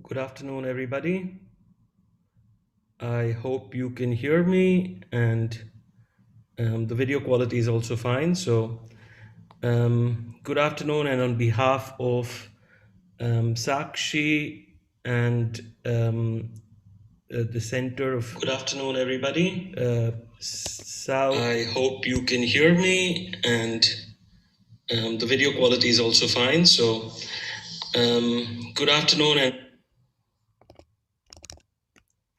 Good afternoon, everybody. I hope you can hear me and the video quality is also fine. Good afternoon, and on behalf of Sakshi and the Center of Good afternoon, everybody. South. I hope you can hear me and the video quality is also fine. Good afternoon and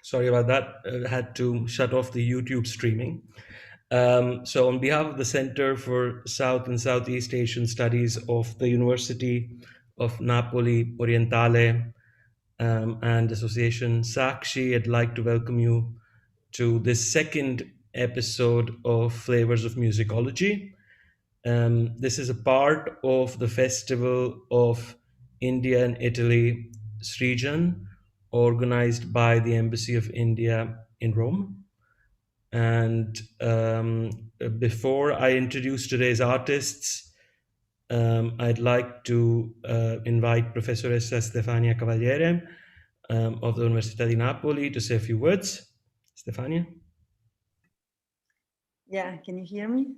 sorry about that. I had to shut off the YouTube streaming. On behalf of the Center for South and Southeast Asian Studies of the University of Napoli Orientale and Association Sākshi, I'd like to welcome you to this second episode of Flavors of Musicology. This is a part of the Festival of India and Italy, Srijan, organized by the Embassy of India in Rome. And before I introduce today's artists, I'd like to invite Professoressa Stefania Cavaliere of the Università di Napoli to say a few words. Stefania? Yeah, can you hear me?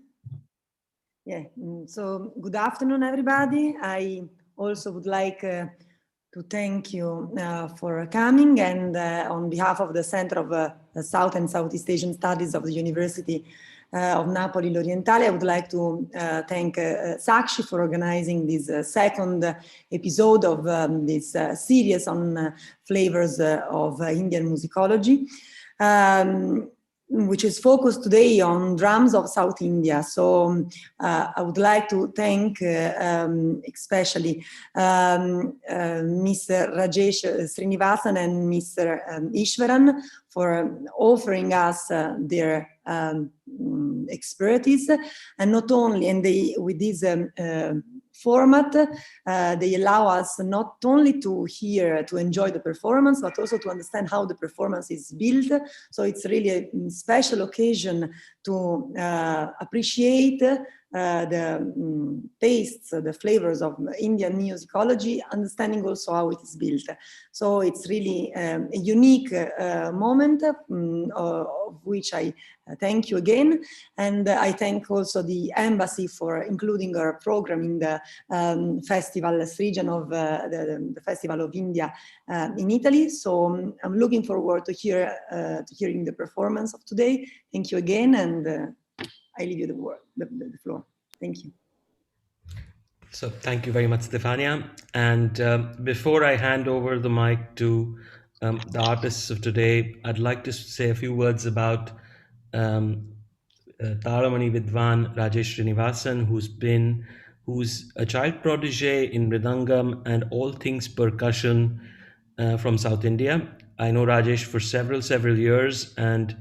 Yeah, so good afternoon, everybody. I also would like to thank you for coming, and on behalf of the Center of the South and Southeast Asian Studies of the University of Napoli Orientale, I would like to thank Sākshi for organizing this second episode of this series on flavors of Indian musicology. Which is focused today on drums of South India. So I would like to thank especially Mr. Rajesh Srinivasan and Mr. Eashwaran for offering us their expertise, and not only, and they with this format, they allow us not only to enjoy the performance, but also to understand how the performance is built. So it's really a special occasion to appreciate the tastes, the flavors of Indian musicology, understanding also how it is built. So it's really a unique moment of which I thank you again. And I thank also the Embassy for including our program in the festival Srijan of the Festival of India in Italy. So I'm looking forward to hearing the performance of today. Thank you again, and I leave you the floor. Thank you. So thank you very much, Stefania. And before I hand over the mic to the artists of today, I'd like to say a few words about Tālmani Vidwān Rajesh Srinivasan, who's a child protege in Mridangam and all things percussion from South India. I know Rajesh for several years, and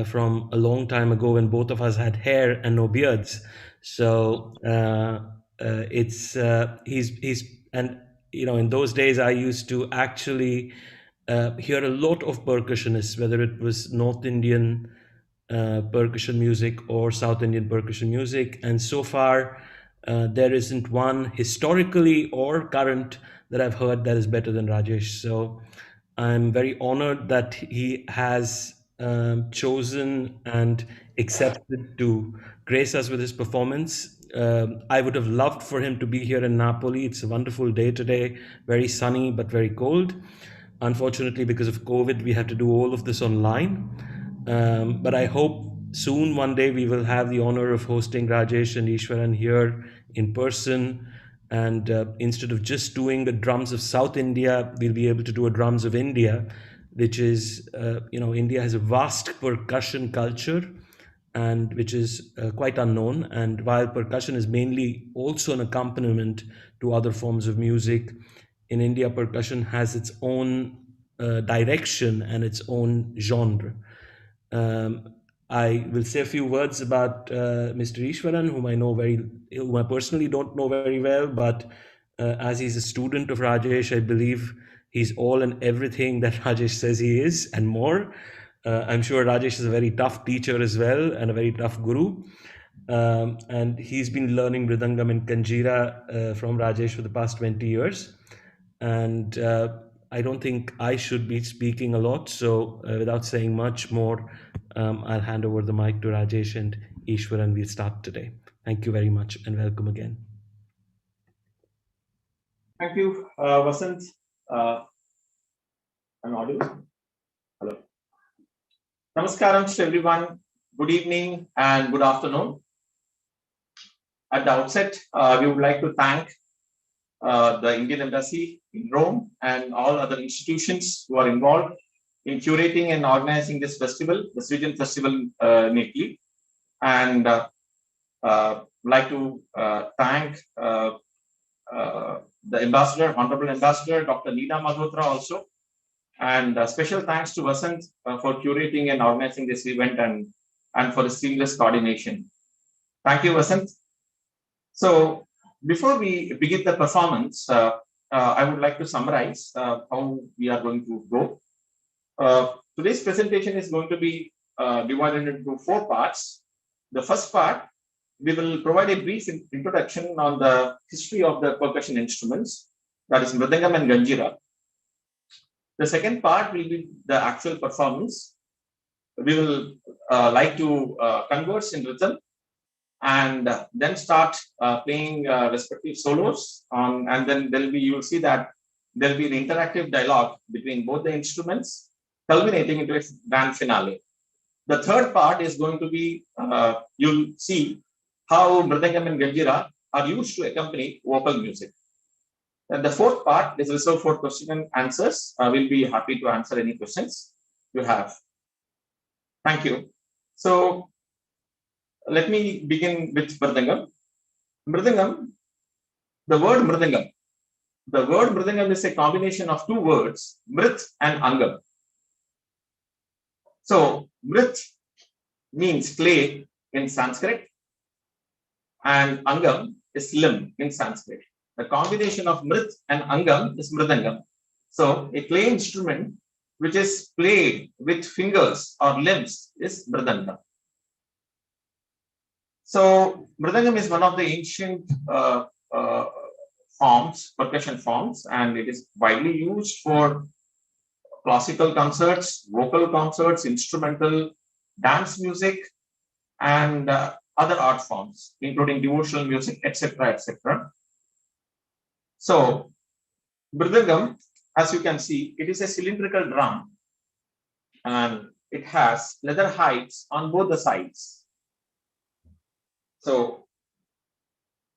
from a long time ago when both of us had hair and no beards. So he's and in those days I used to actually hear a lot of percussionists, whether it was North Indian percussion music or South Indian percussion music, and so far there isn't one historically or current that I've heard that is better than Rajesh. So I'm very honored that he has chosen and accepted to grace us with his performance. I would have loved for him to be here in Napoli. It's a wonderful day today, very sunny but very cold. Unfortunately, because of COVID, we have to do all of this online. But I hope soon, one day, we will have the honor of hosting Rajesh and Eashwaran here in person. And instead of just doing the drums of South India, we'll be able to do a drums of India, which is, India has a vast percussion culture and which is quite unknown. And while percussion is mainly also an accompaniment to other forms of music, in India, percussion has its own direction and its own genre. I will say a few words about Mr. Eashwaran, whom I personally don't know very well, but as he's a student of Rajesh, I believe he's all and everything that Rajesh says he is and more. I'm sure Rajesh is a very tough teacher as well and a very tough guru. And he's been learning Mridangam and Kangira from Rajesh for the past 20 years. And I don't think I should be speaking a lot. So without saying much more, I'll hand over the mic to Rajesh and Eashwaran. We'll start today. Thank you very much and welcome again. Thank you, Vasant. I'm audible. Hello. Namaskaram to everyone. Good evening and good afternoon. At the outset, we would like to thank the Indian Embassy in Rome and all other institutions who are involved in curating and organizing this festival, the Srijan Festival in Italy. And like to thank the ambassador, Honorable Ambassador, Dr. Neena Malhotra also. And special thanks to Vasant for curating and organizing this event and for the seamless coordination. Thank you, Vasant. So before we begin the performance, I would like to summarize how we are going to go. Today's presentation is going to be divided into 4 parts. The first part, we will provide a brief introduction on the history of the percussion instruments, that is Mridangam and Kangira. The second part will be the actual performance. We will like to converse in rhythm and then start playing respective solos and then you will see that there will be an interactive dialogue between both the instruments, culminating into a grand finale. The third part is going to be, you'll see how Mridangam and Kangira are used to accompany vocal music. And the fourth part is reserved for question and answers. I will be happy to answer any questions you have. Thank you. So let me begin with Mridangam. Mridangam, the word Mridangam is a combination of 2 words, Mrit and Angam. So Mrit means clay in Sanskrit and Angam is limb in Sanskrit. The combination of Mrit and Angam is Mridangam. So a clay instrument which is played with fingers or limbs is Mridangam. So Mridangam is one of the ancient percussion forms, and it is widely used for classical concerts, vocal concerts, instrumental, dance music, and other art forms, including devotional music, etc., etc. So, Mridangam, as you can see, it is a cylindrical drum and it has leather hides on both the sides. So,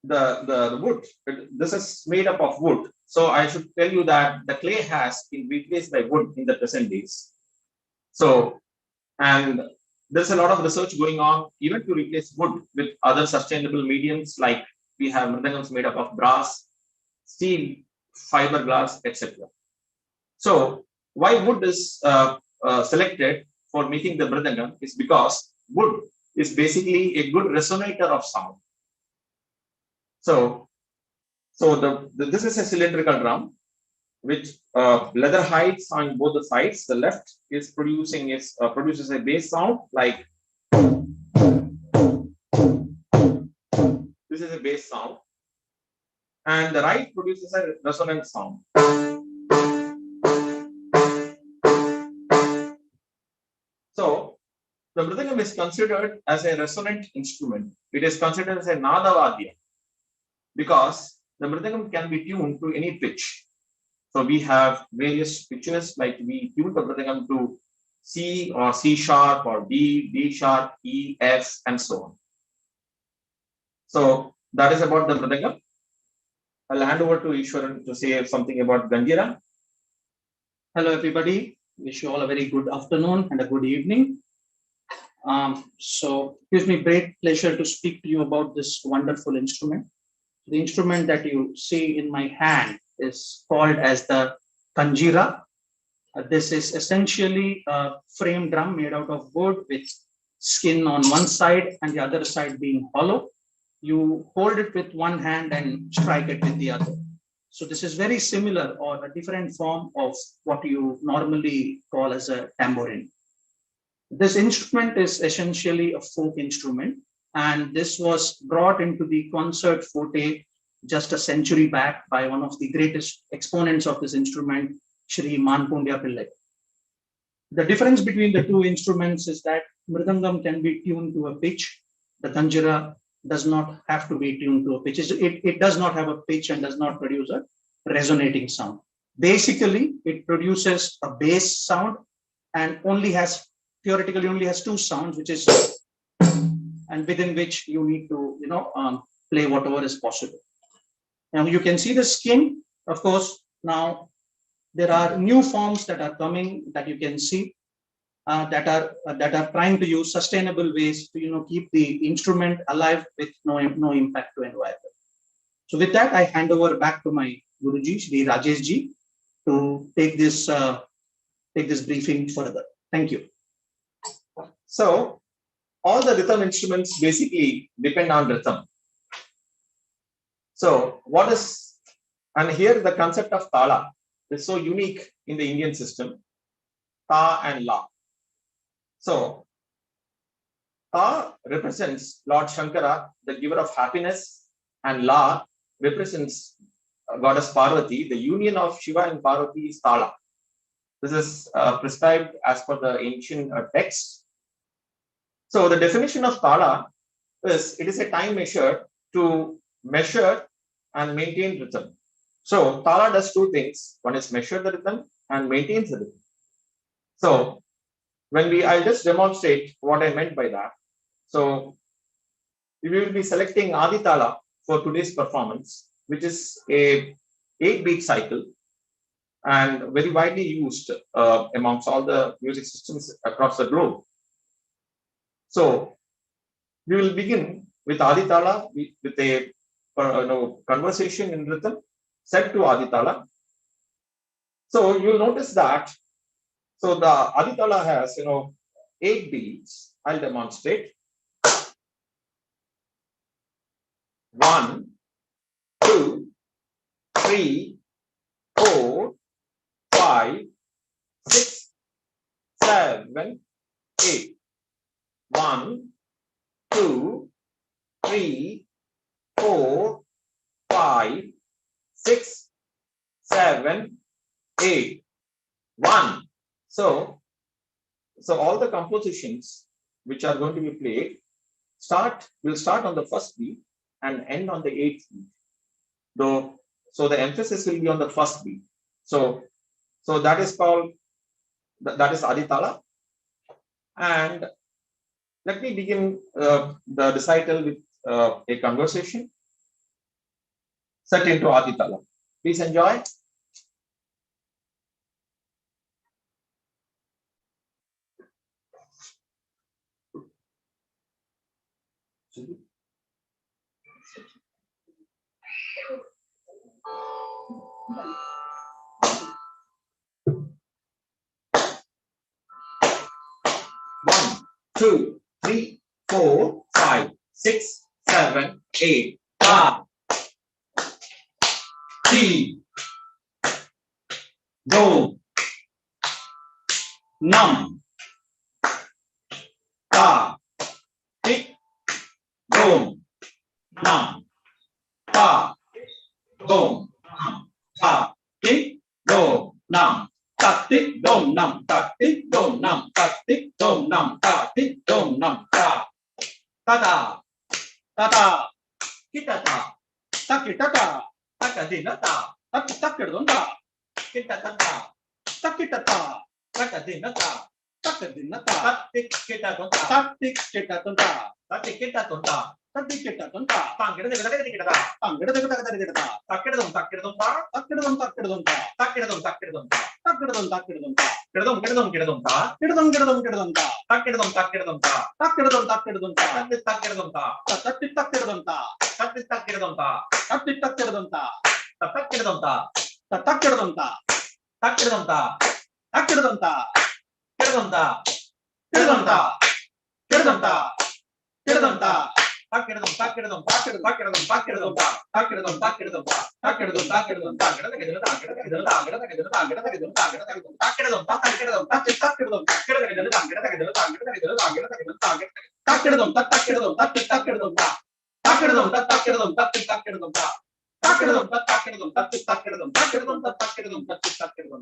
the wood, this is made up of wood. So, I should tell you that the clay has been replaced by wood in the present days. So, and there's a lot of research going on even to replace wood with other sustainable mediums, like we have Mridangams made up of brass, steel, fiberglass, etc. So why wood is selected for making the Mridangam is because wood is basically a good resonator of sound. So this is a cylindrical drum with leather hides on both the sides. The left is produces a bass sound like this is a bass sound, and the right produces a resonant sound. So the Mridangam is considered as a resonant instrument. It is considered as a nadavadya because the Mridangam can be tuned to any pitch. So we have various pitches, like we tune the Mridangam to C or C sharp or D, D sharp, E, F, and so on. So that is about the Mridangam. I'll hand over to Eashwaran to say something about Kangira. Hello, everybody. Wish you all a very good afternoon and a good evening. So it gives me great pleasure to speak to you about this wonderful instrument. The instrument that you see in my hand is called as the kanjira. This is essentially a frame drum made out of wood with skin on one side and the other side being hollow. You hold it with one hand and strike it with the other. So this is very similar or a different form of what you normally call as a tambourine. This instrument is essentially a folk instrument, and this was brought into the concert forte just a century back by one of the greatest exponents of this instrument, Shri Manpundya Pillai. The difference between the two instruments is that Mridangam can be tuned to a pitch. The kanjira does not have to be tuned to a pitch. It does not have a pitch and does not produce a resonating sound. Basically, it produces a bass sound and theoretically only has two sounds, which is, and within which you need to, play whatever is possible. Now you can see the skin. Of course, now there are new forms that are coming that you can see that are trying to use sustainable ways to keep the instrument alive with no impact to environment. So with that, I hand over back to my Guruji, Shri Rajesh Ji, to take this briefing further. Thank you. So all the rhythm instruments basically depend on rhythm. So and here the concept of tala is so unique in the Indian system, ta and la. So ta represents Lord Shankara, the giver of happiness, and la represents goddess Parvati. The union of Shiva and Parvati is tala. This is prescribed as per the ancient text. So the definition of tala is it is a time measure to measure and maintain rhythm. So tala does two things. One is measure the rhythm and maintains the rhythm. So I'll just demonstrate what I meant by that. So we will be selecting Adi Tala for today's performance, which is a 8-beat cycle and very widely used amongst all the music systems across the globe. So we will begin with Adi Tala with a conversation in rhythm set to Adi Tala. So you'll notice that the Adi Tala has 8 beats. I'll demonstrate. 1, 2, 3, 4, 5, 6, 7, 8. 1, 2, 3, 4, 5, 6, 7, 8. 1. So all the compositions which are going to be played will start on the first beat and end on the 8th beat. So the emphasis will be on the first beat. So that is Adi Tala. And let me begin the recital with a conversation set into Adi Tala. Please enjoy. One, 2, 3, 4, 5, 6, 7, 8. Ta, ti, do, nam, ta, ti, do, nam, ta, do, ta, ti, do, nam. Ta ti dom nam, ta ti dom nam, ta ti dom nam, ta ti dom nam, ta ta ta kita ta kita ta takadina ta takadon ta kita ta takita ta takadina ta takadina ta kita don ta kita don ta kita don ta kita don ta tangere de kita ta tangere de kita ta takadon ta takadon ta takadon ta takadon ta takadon ta takadon ta kedon ta kedon ta kedon kedon kedon ta kedon kedon kedon ta ta kedon ta kedon ta ta kedon ta kedon ta ta kedon ta ta ta kedon ta ta ta kedon ta ta ta kedon ta ta ta kedon ta ta ta kedon ta ta kedon ta ta kedon ta kedon ta kedon ta kedon ta kedon ta Takkedon, takkedon, takkedon, takkedon, takkedon, takkedon, takkedon, takkedon, takkedon, takkedon,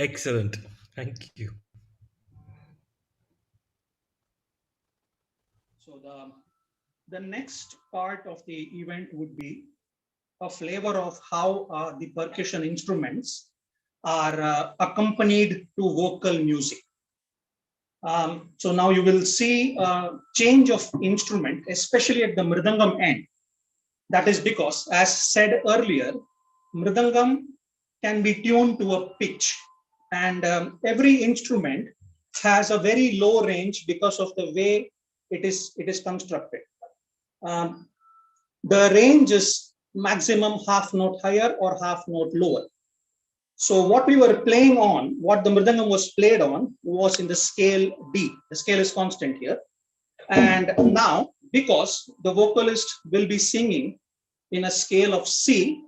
Excellent. Thank you. So the next part of the event would be a flavor of how the percussion instruments are accompanied to vocal music. So now you will see a change of instrument, especially at the Mridangam end. That is because, as said earlier, Mridangam can be tuned to a pitch, and every instrument has a very low range because of the way it is constructed. The range is maximum half note higher or half note lower. So what we were playing on, what the Mridangam was played on, was in the scale D. The scale is constant here. And now, because the vocalist will be singing in a scale of C,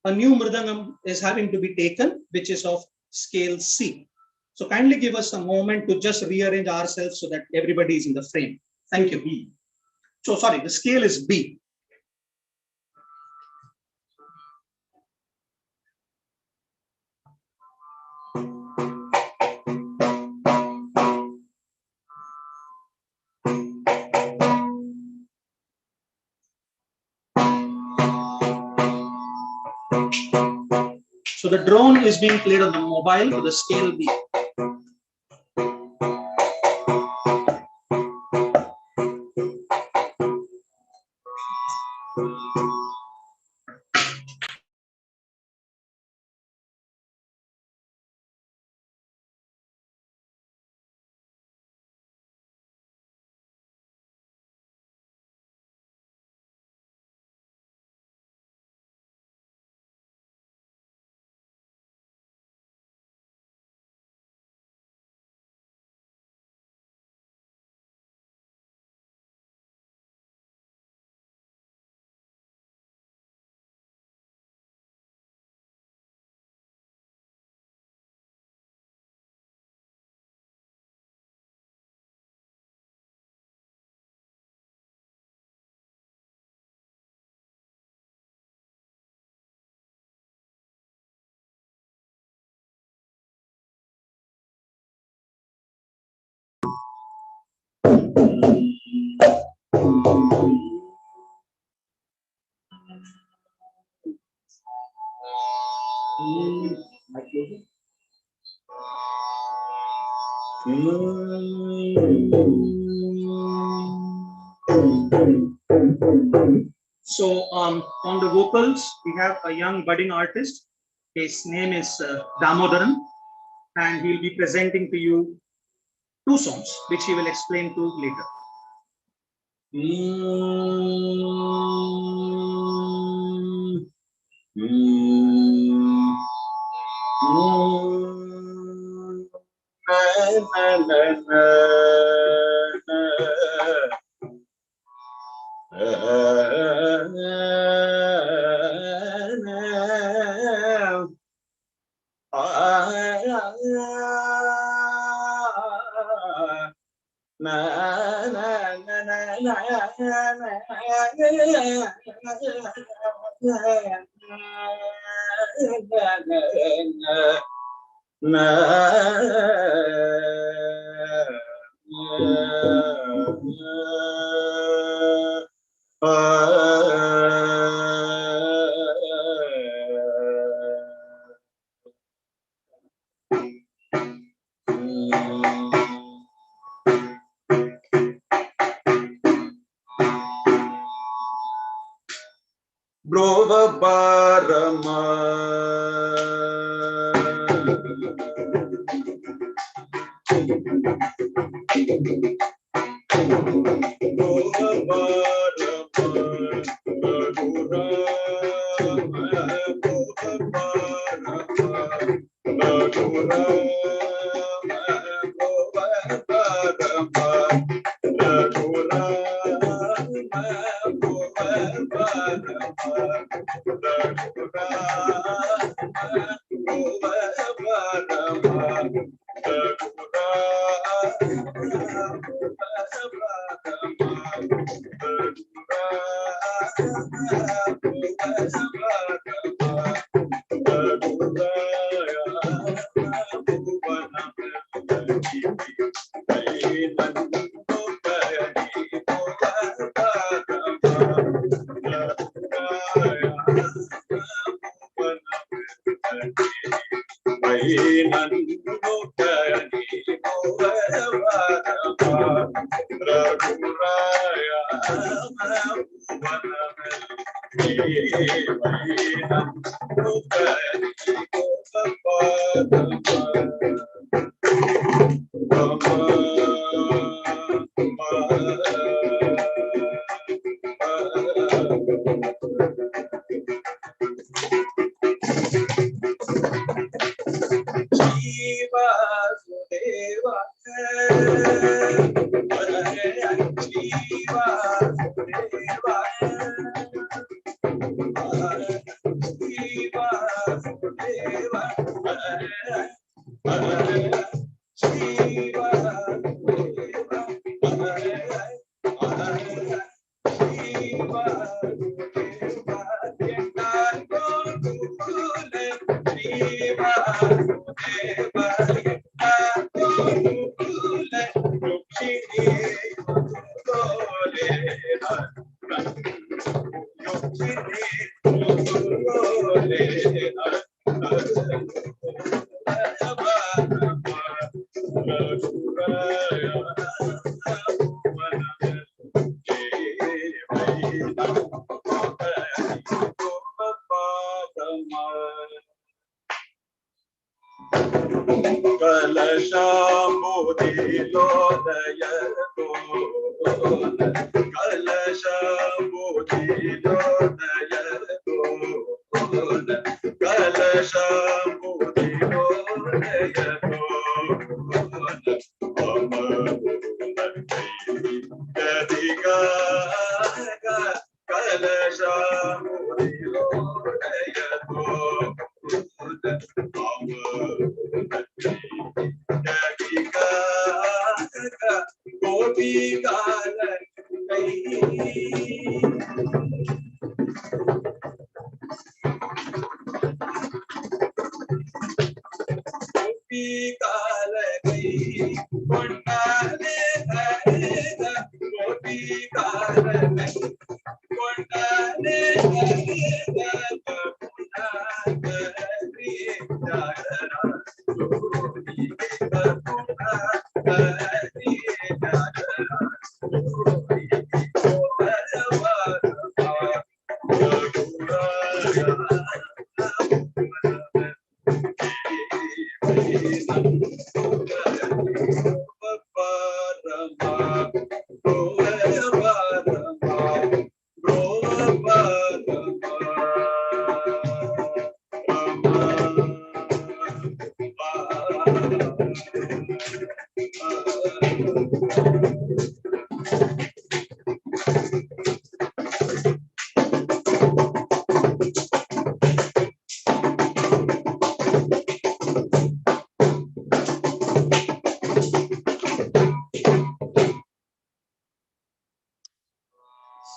a new Mridangam is having to be taken, which is of scale C. So kindly give us a moment to just rearrange ourselves so that everybody is in the frame. Thank you. B. So sorry, the scale is B. So the drone is being played on the mobile to the scale B. So on the vocals, we have a young budding artist. His name is Damodaran, and he'll be presenting to you two songs, which he will explain to later. Brova Barama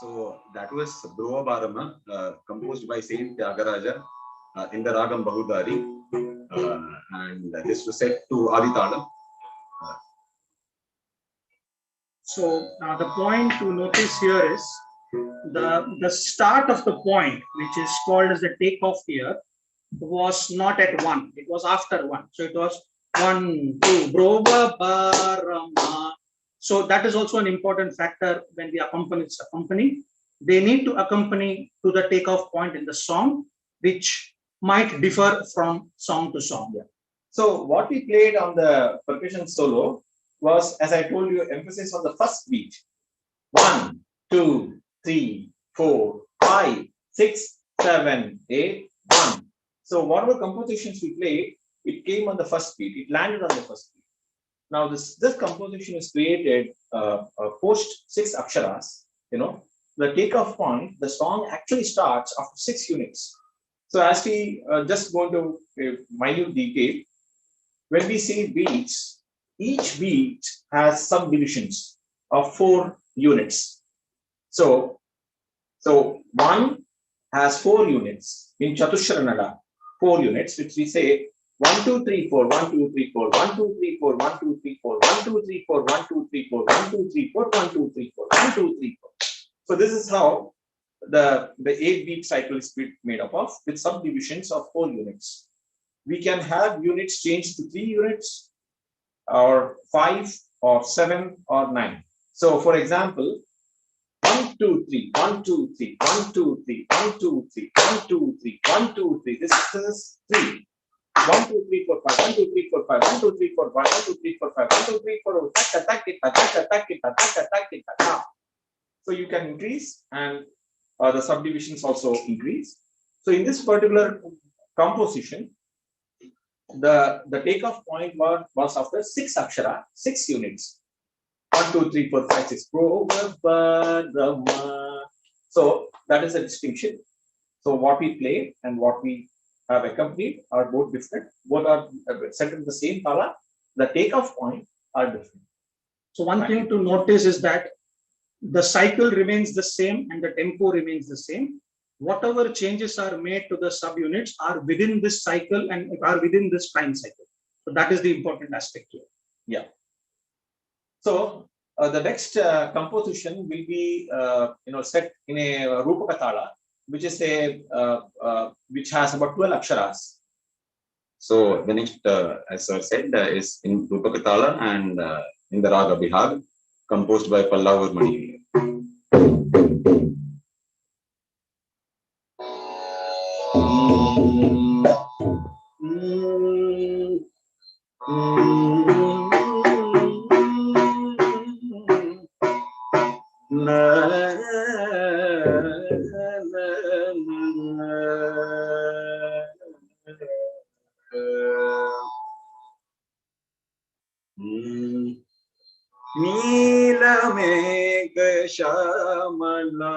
So that was Dhruva Bharama, composed by Saint Tyagaraja in the Ragam Bahudari, and this was set to Adi Talam. So the point to notice here is the start of the point, which is called as the takeoff here, was not at 1. It was after 1. So it was 1, 2, Dhruva Bharama. So that is also an important factor when the accompanists accompany. They need to accompany to the takeoff point in the song, which might differ from song to song. Yeah. So what we played on the percussion solo was, as I told you, emphasis on the first beat. 1, 2, 3, 4, 5, 6, 7, 8, 1. So whatever compositions we played, it came on the first beat. It landed on the first beat. Now this composition is created post 6 aksharas. The takeoff point, the song actually starts after 6 units. So as we just go into minute detail, when we say beats, each beat has subdivisions of 4 units. So 1 has 4 units in Chatushranala, 4 units, which we say 1, 2, 3, 4, 1, 2, 3, 4, 1, 2, 3, 4, 1, 2, 3, 4, 1, 2, 3, 4, 1, 2, 3, 4, 1, 2, 3, 4, 1, 2, 3, 4, 1, 2, 3, 4. So this is how the 8-beat cycle is made up of, with subdivisions of 4 units. We can have units changed to 3 units, or 5, or 7, or 9. So for example, 1, 2, 3, 1, 2, 3, 1, 2, 3, 1, 2, 3, 1, 2, 3, 1, 2, 3. This is 3. 1, 2, 3, 4, 5, 1, 2, 3, 4, 5, 1, 2, 3, 4, 5, 1, 2, 3, 4, 5, 1, 2, 3, 4, so you can increase, and the subdivisions also increase. So in this particular composition, the takeoff point was after 6 akshara, 6 units. 1, 2, 3, 4, 5, 6. So that is a distinction. So what we play and what we have accompanied are both different. Both are set in the same tala. The takeoff point are different. So one thing to notice is that the cycle remains the same and the tempo remains the same. Whatever changes are made to the subunits are within this cycle and are within this time cycle. So that is the important aspect here. Yeah. So the next composition will be set in a Rupaka Tala, which is which has about 12 aksharas. So the next, as sir said, is in Rupaka Tala and in the Raga Bihag, composed by Flavours Mani. Shamala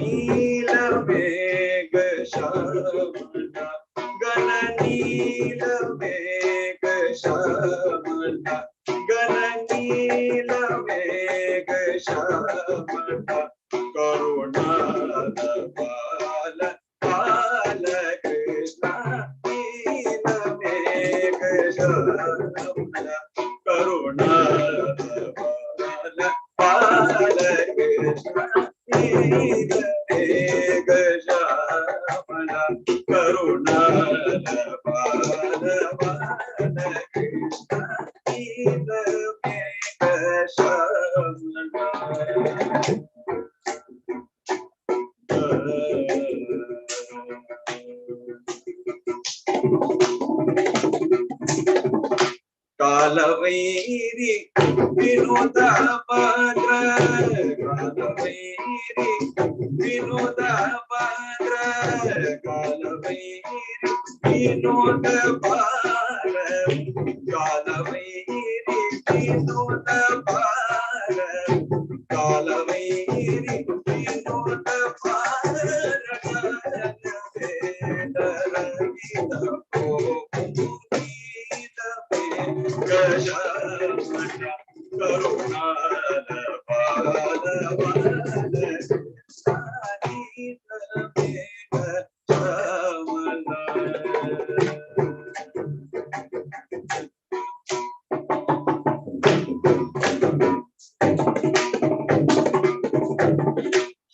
Nila Mega Shamala Gana Nila Mega Shamala Gana Nila Mega Shamala Karuna Bala Bala Krishna Nila Mega Shamala Karuna Bala Krishna Nila Mega Shamala Karuna Bala Krishna Nila Mega Shamala Kalavairi Vinoda Padra Kalavairi Vinoda Padra Kalavairi Vinoda Padra Kalavairi Vinoda Padra Kalavairi Vinoda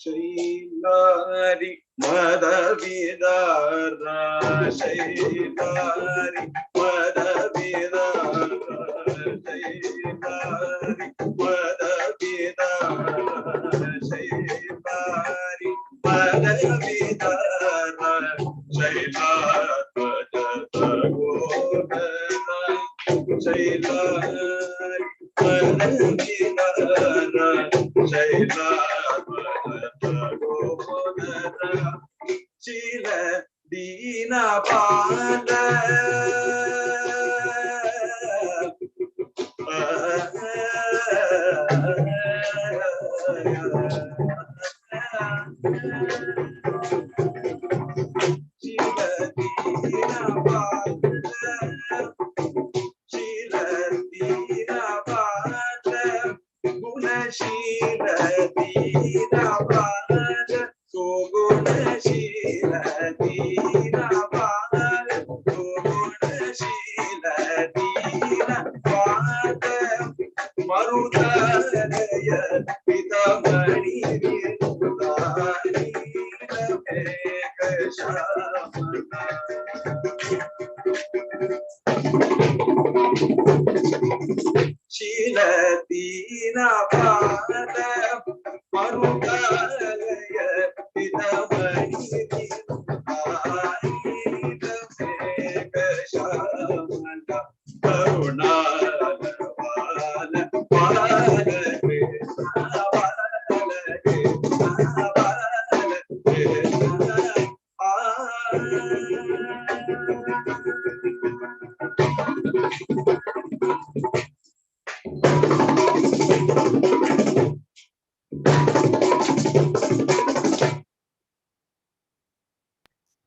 Shailari Madhavidara Shailari Madhavidara Shailari Madhavidara Shailari Madhavidara Shailari Chila Dina Banda Chila Dina Banda Chila Dina Banda Guna Chila Dina Banda Soguna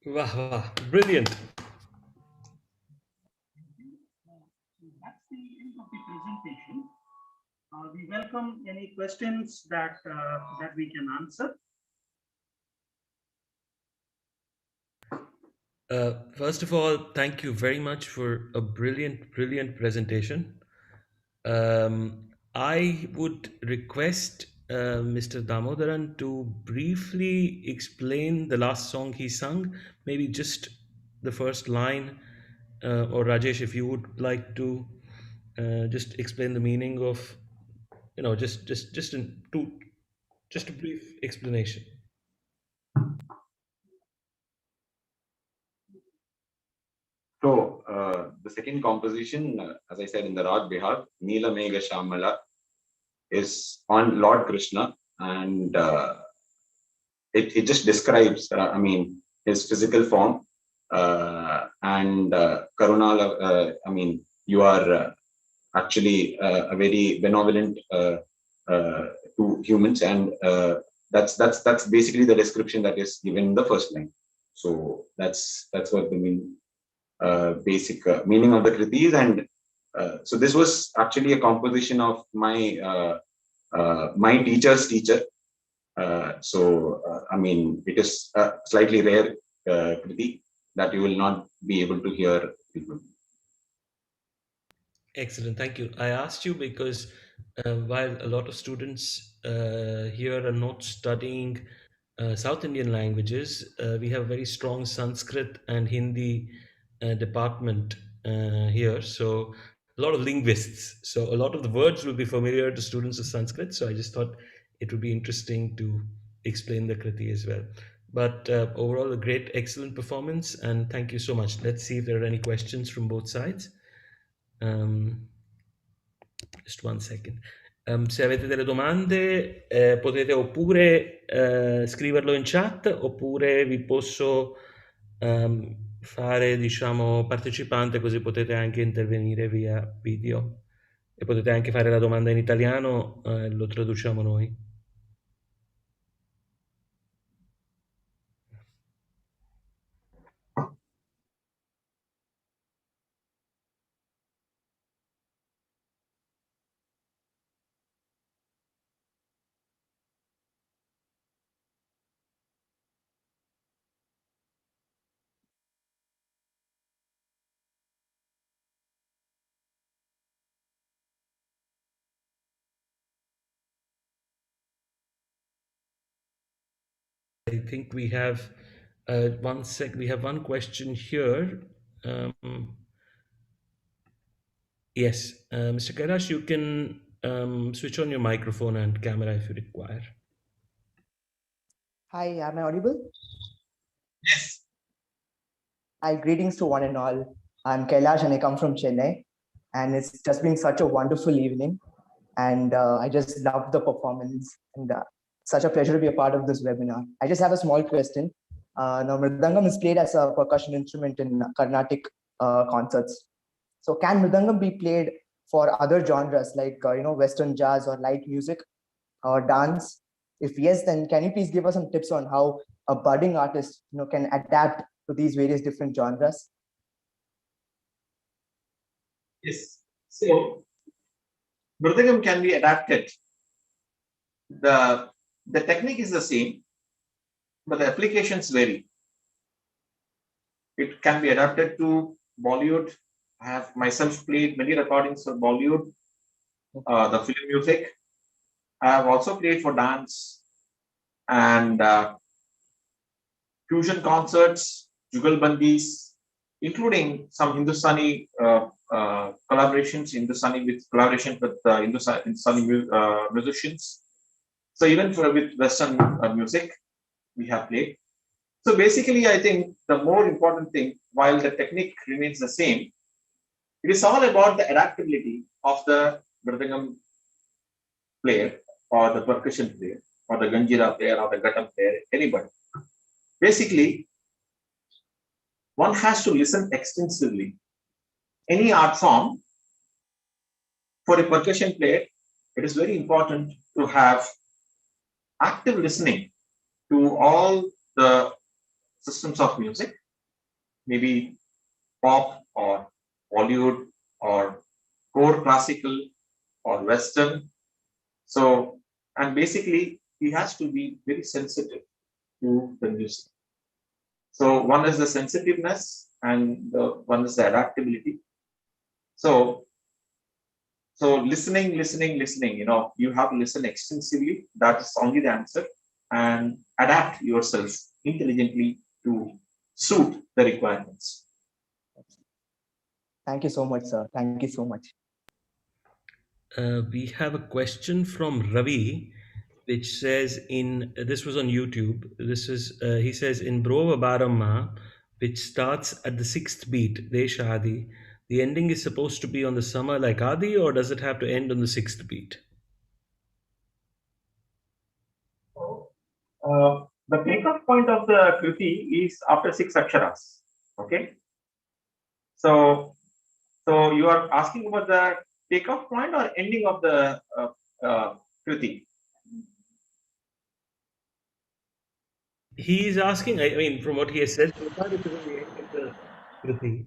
Wow, wow, brilliant. That's the end of the presentation. We welcome any questions that we can answer. First of all, thank you very much for a brilliant, brilliant presentation. I would request Mr. Damodaran to briefly explain the last song he sung, maybe just the first line, or Rajesh, if you would like to just explain the meaning of, just a brief explanation. So the second composition, as I said in the Rag Bihar, Neela Megha Shamala, is on Lord Krishna, and it just describes, his physical form, and Karunala. You are actually a very benevolent to humans, and that's basically the description that is given in the first line. So that's what the basic meaning of the kriti is, and so this was actually a composition of my teacher's teacher. It is a slightly rare kriti that you will not be able to hear frequently. Excellent, thank you. I asked you because while a lot of students here are not studying South Indian languages, we have very strong Sanskrit and Hindi department here. So a lot of linguists. So a lot of the words will be familiar to students of Sanskrit. So I just thought it would be interesting to explain the Kriti as well. But overall, a great, excellent performance, and thank you so much. Let's see if there are any questions from both sides. Just one second. Se avete delle domande, potete oppure scriverlo in chat, oppure vi posso fare, diciamo, partecipante, così potete anche intervenire via video. E potete anche fare la domanda in italiano, lo traduciamo noi. I think we have we have one question here. Yes, Mr. Kailash, you can switch on your microphone and camera if you require. Hi, am I audible? Hi, greetings to one and all. I'm Kailash and I come from Chennai. And it's just been such a wonderful evening. And I just loved the performance. And such a pleasure to be a part of this webinar. I just have a small question. Now, Mridangam is played as a percussion instrument in Carnatic concerts. So can Mridangam be played for other genres like, Western jazz or light music or dance? If yes, then can you please give us some tips on how a budding artist can adapt to these various different genres? Yes. So Mridangam can be adapted. The technique is the same, but the applications vary. It can be adapted to Bollywood. I have myself played many recordings for Bollywood, the film music. I have also played for dance, and fusion concerts, jugalbandis, including some Hindustani collaborations, collaboration with Hindustani musicians. So even with Western music, we have played. So basically, I think the more important thing, while the technique remains the same, it is all about the adaptability of the Mridangam player or the percussion player or the kanjira player or the ghatam player, anybody. Basically, one has to listen extensively. Any art form, for a percussion player, it is very important to have active listening to all the systems of music, maybe pop or Bollywood or core classical or Western. So, and basically, he has to be very sensitive to the music. So, one is the sensitiveness and one is the adaptability. So listening, you have to listen extensively. That is only the answer. And adapt yourself intelligently to suit the requirements. Thank you so much, sir. Thank you so much. We have a question from Ravi, which says this was on YouTube. This is he says in Brova Baramma, which starts at the sixth beat, Deshadi. The ending is supposed to be on the summer like Adi, or does it have to end on the sixth beat? The takeoff point of the Kriti is after 6 aksharas. Okay. So you are asking about the takeoff point or ending of the Kriti? He is asking, I mean, from what he has said so far, it is on the end of the Kriti.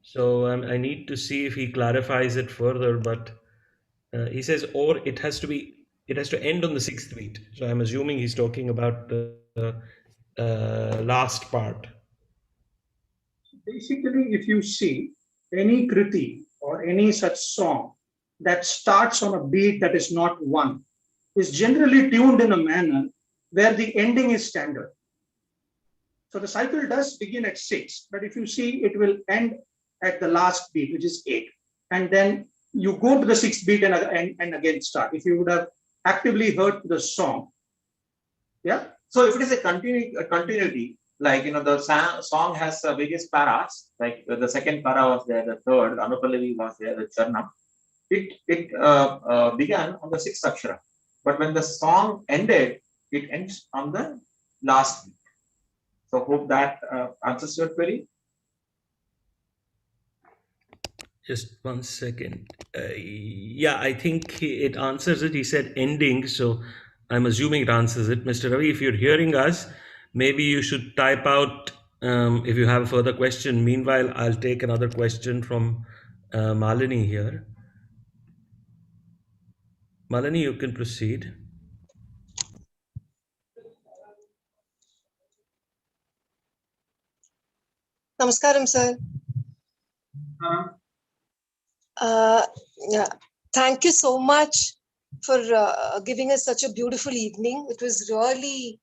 So I need to see if he clarifies it further, but he says, or it has to end on the sixth beat. So I'm assuming he's talking about the last part. Basically, if you see any kriti or any such song that starts on a beat that is not one, is generally tuned in a manner where the ending is standard. So the cycle does begin at 6, but if you see, it will end at the last beat, which is 8. And then you go to the 6th beat and again start. If you would have actively heard the song. Yeah. So if it is a continuity, like, the song has various paras, like the second para was there, the third, Anupallavi was there, the Charna. It began on the 6th akshara. But when the song ended, it ends on the last beat. So hope that answers your query. Just 1 second. Yeah, I think it answers it. He said ending, so I'm assuming it answers it. Mr. Ravi, if you're hearing us, maybe you should type out if you have a further question. Meanwhile, I'll take another question from Malini here. Malini, you can proceed. Namaskaram, sir. Yeah. Thank you so much for giving us such a beautiful evening. It was really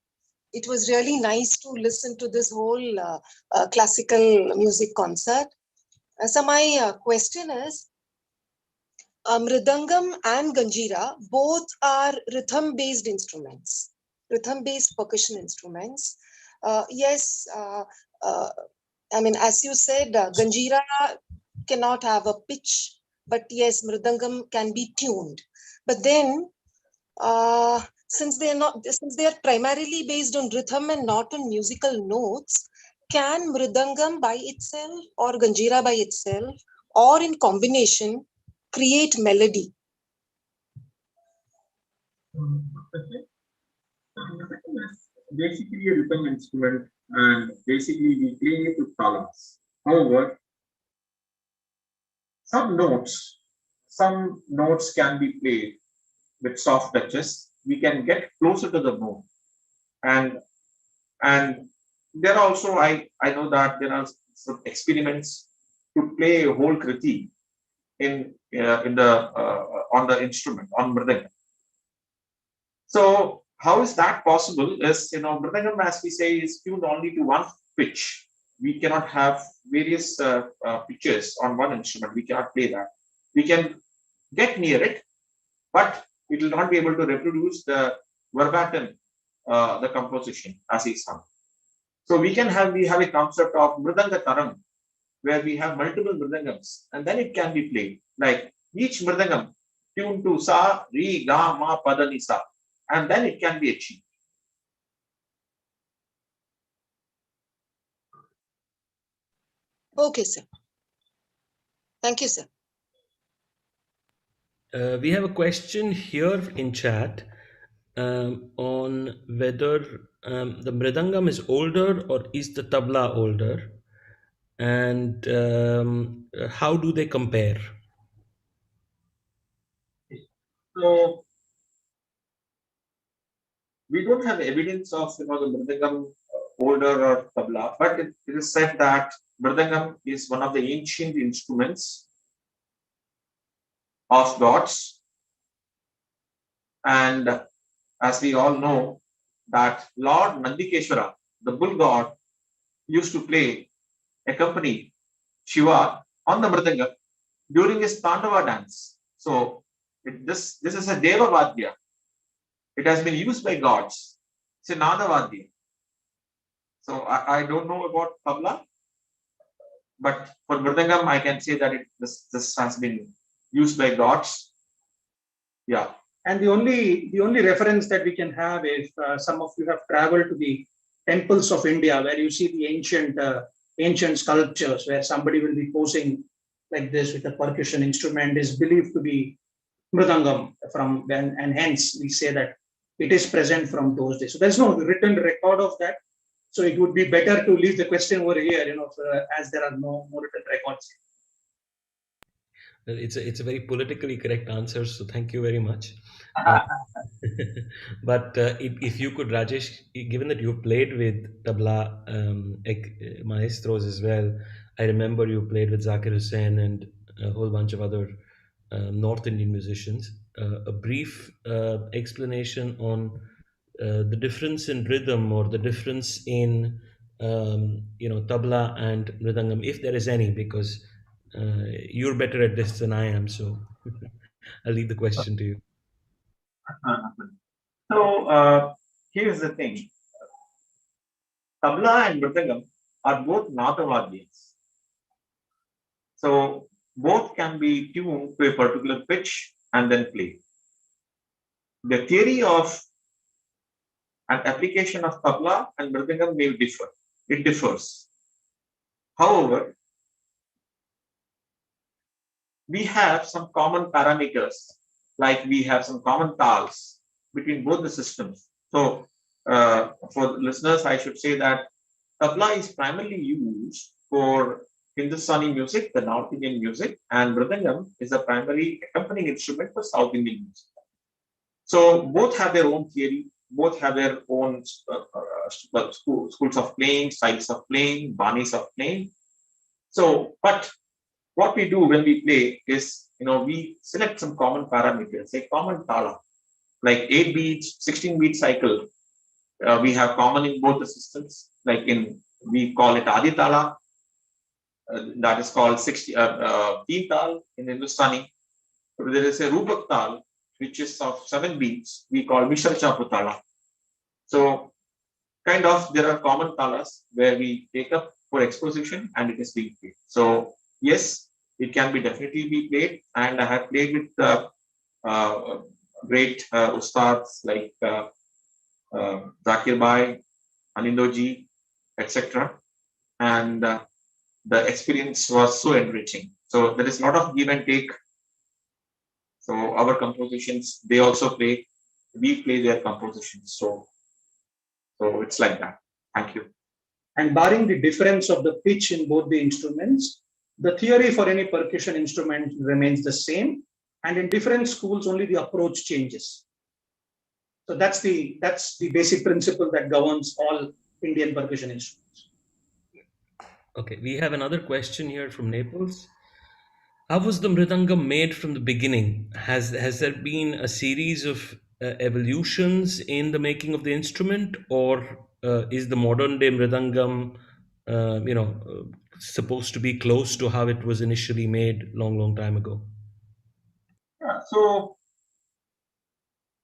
nice to listen to this whole classical music concert. So my question is, Mridangam and Kangira both are rhythm-based instruments, rhythm-based percussion instruments. Yes, I mean, as you said, Kangira cannot have a pitch, but yes, Mridangam can be tuned. But then, since they are primarily based on rhythm and not on musical notes, can Mridangam by itself or Kangira by itself or in combination create melody? Basically a rhythm instrument, and basically we play it with talas. However, some notes can be played with soft touches. We can get closer to the note, and there are also I know that there are some experiments to play a whole kriti in the on the instrument on mridangam. So how is that possible? Is, Mridangam, as we say, is tuned only to one pitch. We cannot have various pitches on one instrument. We cannot play that. We can get near it, but it will not be able to reproduce the verbatim, the composition as is sung. So we have a concept of Mridanga Taram, where we have multiple Mridangams, and then it can be played. Like each Mridangam tuned to Sa, Re, Ga, Ma, Pada, Ni, Sa, and then it can be achieved. Okay, sir. Thank you, sir. We have a question here in chat on whether the mridangam is older or is the tabla older, and how do they compare? So we don't have evidence of the Mridangam older or tabla, but it is said that Mridangam is one of the ancient instruments of gods, and as we all know that Lord Nandikeshwara, the bull god, used to accompany Shiva on the Mridangam during his Tandava dance. So this is a Deva Vadya. It has been used by gods. It's a Nada Vadya. So I don't know about tabla, but for Mridangam, I can say that this has been used by gods. Yeah. And the only reference that we can have is some of you have traveled to the temples of India, where you see the ancient sculptures, where somebody will be posing like this with a percussion instrument, is believed to be Mridangam from when, and hence we say that it is present from those days. So there's no written record of that. So it would be better to leave the question over here, as there are no written records. It's a very politically correct answer, so thank you very much. But if you could, Rajesh, given that you've played with tabla maestros as well, I remember you played with Zakir Hussain and a whole bunch of other North Indian musicians. A brief explanation on the difference in rhythm or the difference in tabla and mridangam, if there is any, because you're better at this than I am, so I'll leave the question to you. So here's the thing: tabla and mridangam are both Natavadyas. So both can be tuned to a particular pitch and then played. The theory of an application of tabla and mridangam may differ. It differs. However, we have some common parameters, like we have some common tals between both the systems. So for listeners, I should say that tabla is primarily used for Hindustani music, the North Indian music, and mridangam is the primary accompanying instrument for South Indian music. So both have their own theory, both have their own schools of playing, styles of playing, banis of playing. So, but what we do when we play is, we select some common parameters, a common tala, like 8 beats, 16 beat cycle. We have common in both the systems, like we call it Adi Tala, that is called Teen Tal in Hindustani. There is a Rupak Tal, which is of 7 beats, we call Mishra Chapu Tala. So, kind of, there are common talas where we take up for exposition and it is being played. So, yes, it can be definitely be played, and I have played with great ustads like Zakir Bhai, Anindoji, etc. And the experience was so enriching. So there is a lot of give and take. So our compositions, they also play, we play their compositions. So it's like that. Thank you. And barring the difference of the pitch in both the instruments, the theory for any percussion instrument remains the same. And in different schools, only the approach changes. So that's the basic principle that governs all Indian percussion instruments. Okay, we have another question here from Naples. How was the mridangam made from the beginning? Has there been a series of evolutions in the making of the instrument, or is the modern day mridangam, supposed to be close to how it was initially made long time ago? So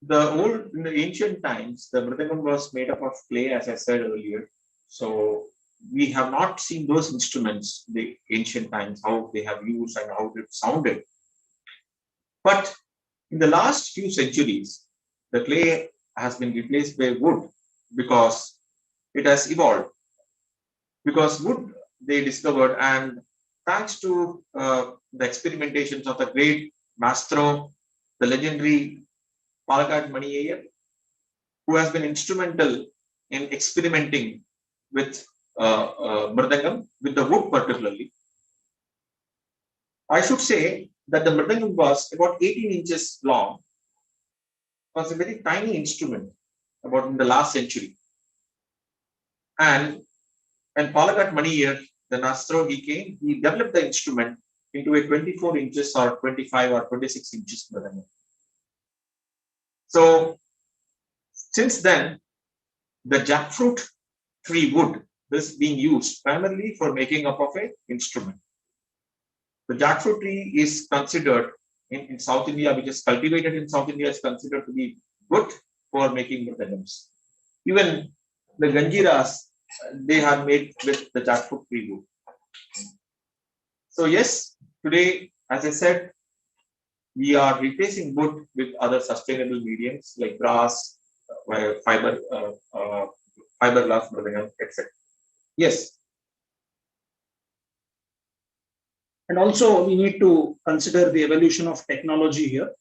in the ancient times, the mridangam was made up of clay, as I said earlier. So we have not seen those instruments, the ancient times, how they have used and how it sounded. But in the last few centuries, the clay has been replaced by wood because it has evolved. Because wood they discovered, and thanks to the experimentations of the great maestro, the legendary Mani, who has been instrumental in experimenting with Mridangam, with the wood particularly. I should say that the Mridangam was about 18 inches long. It was a very tiny instrument about in the last century. And when Mani, the maestro, he came, he developed the instrument into a 24 inches or 25 or 26 inches Mridangam. So since then, the jackfruit tree wood is being used primarily for making up of an instrument. The jackfruit tree is considered in South India, which is cultivated in South India, is considered to be good for making mridangams. Even the kanjiras, they are made with the jackfruit tree wood. So yes, today, as I said, we are replacing wood with other sustainable mediums like brass, fiberglass, etc. Yes. And also we need to consider the evolution of technology here.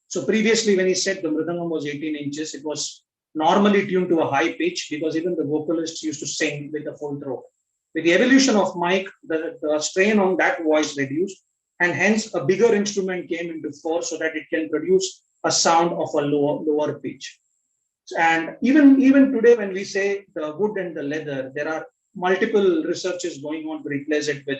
So previously when he said the mridangam was 18 inches, it was normally tuned to a high pitch because even the vocalists used to sing with a full throat. With the evolution of mic, the strain on that voice reduced, and hence a bigger instrument came into force so that it can produce a sound of a lower pitch. And even today, when we say the wood and the leather, there are multiple researches going on to replace it with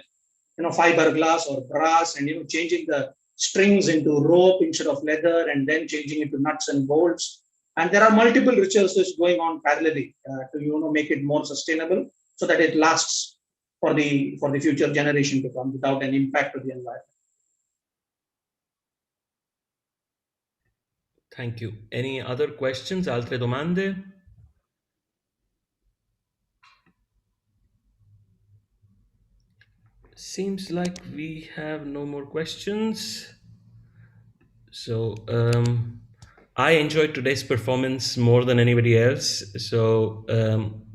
fiberglass or brass, and changing the strings into rope instead of leather, and then changing it to nuts and bolts. And there are multiple researches going on parallelly to make it more sustainable so that it lasts for the future generation to come without an impact to the environment. Thank you. Any other questions? Altre domande? Seems like we have no more questions. So I enjoyed today's performance more than anybody else. So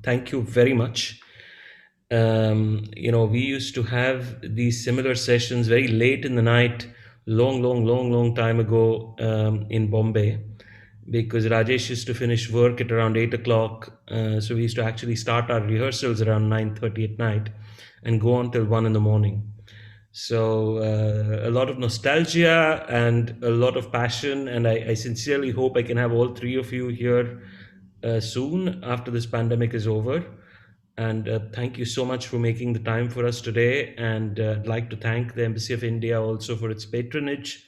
thank you very much. We used to have these similar sessions very late in the night, long time ago in Bombay, because Rajesh used to finish work at around 8 o'clock. So we used to actually start our rehearsals around 9:30 at night and go on till 1 in the morning. So a lot of nostalgia and a lot of passion, and I sincerely hope I can have all three of you here soon after this pandemic is over. And thank you so much for making the time for us today. And I'd like to thank the Embassy of India also for its patronage,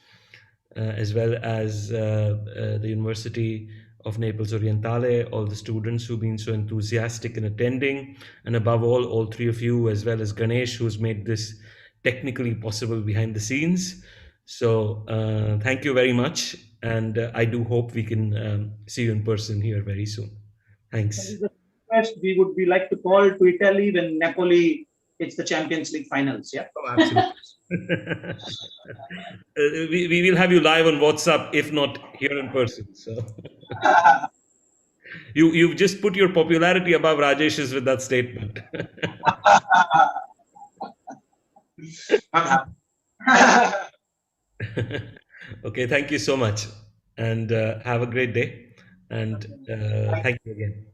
as well as the University of Naples Orientale, all the students who've been so enthusiastic in attending, and above all three of you, as well as Ganesh, who's made this technically possible behind the scenes. So thank you very much. And I do hope we can see you in person here very soon. Thanks. First, we like to call to Italy when Napoli hits the Champions League finals. Yeah. Oh, absolutely. We will have you live on WhatsApp, if not here in person. So you've just put your popularity above Rajesh's with that statement. Okay, thank you so much, and have a great day. And thank you again.